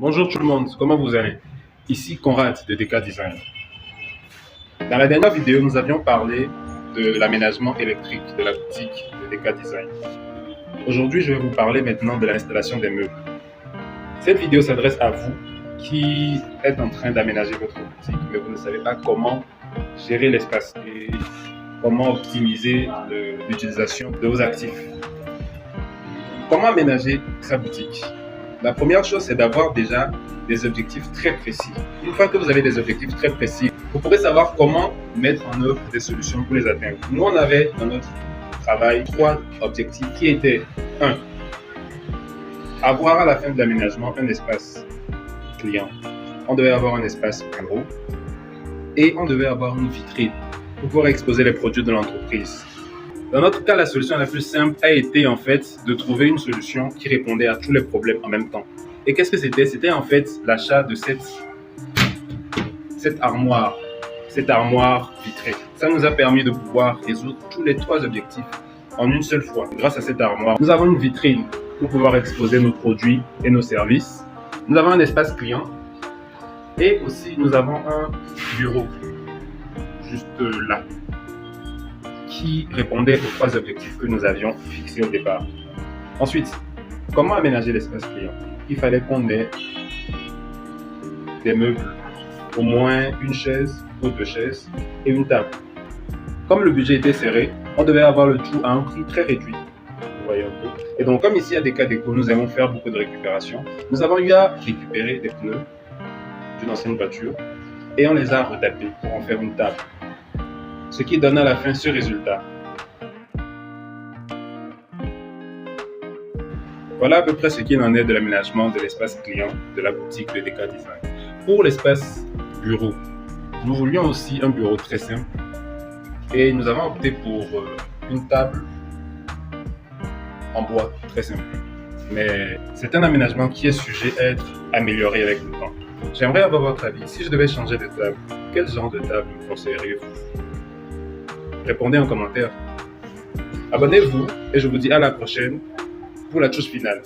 Bonjour tout le monde, comment vous allez? Ici Conrad de DK Design. Dans la dernière vidéo, nous avions parlé de l'aménagement électrique de la boutique de DK Design. Aujourd'hui, je vais vous parler maintenant de l'installation des meubles. Cette vidéo s'adresse à vous qui êtes en train d'aménager votre boutique, mais vous ne savez pas comment gérer l'espace et comment optimiser l'utilisation de vos actifs. Comment aménager sa boutique? La première chose, c'est d'avoir déjà des objectifs très précis. Une fois que vous avez des objectifs très précis, vous pourrez savoir comment mettre en œuvre des solutions pour les atteindre. Nous, on avait dans notre travail 3 objectifs qui étaient 1. Avoir à la fin de l'aménagement un espace client. On devait avoir un espace bureau et on devait avoir une vitrine pour pouvoir exposer les produits de l'entreprise. Dans notre cas, la solution la plus simple a été en fait de trouver une solution qui répondait à tous les problèmes en même temps. Et qu'est-ce que c'était? C'était en fait l'achat de cette armoire vitrée. Ça nous a permis de pouvoir résoudre tous les 3 objectifs en une seule fois. Grâce à cette armoire, nous avons une vitrine pour pouvoir exposer nos produits et nos services. Nous avons un espace client et aussi nous avons un bureau juste là, qui répondait aux 3 objectifs que nous avions fixés au départ. Ensuite, comment aménager l'espace client? Il fallait qu'on ait des meubles, au moins une chaise ou 2 chaises et une table. Comme le budget était serré, on devait avoir le tout à un prix très réduit. Vous voyez un peu. Et donc, comme ici à DK Déco, nous aimons faire beaucoup de récupération, nous avons eu à récupérer des pneus d'une ancienne voiture et on les a retapés pour en faire une table. Ce qui donne à la fin ce résultat. Voilà à peu près ce qu'il en est de l'aménagement de l'espace client de la boutique de DK Design. Pour l'espace bureau, nous voulions aussi un bureau très simple et nous avons opté pour une table en bois très simple. Mais c'est un aménagement qui est sujet à être amélioré avec le temps. J'aimerais avoir votre avis. Si je devais changer de table, quel genre de table me conseilleriez-vous? Répondez en commentaire. Abonnez-vous et je vous dis à la prochaine pour la touche finale.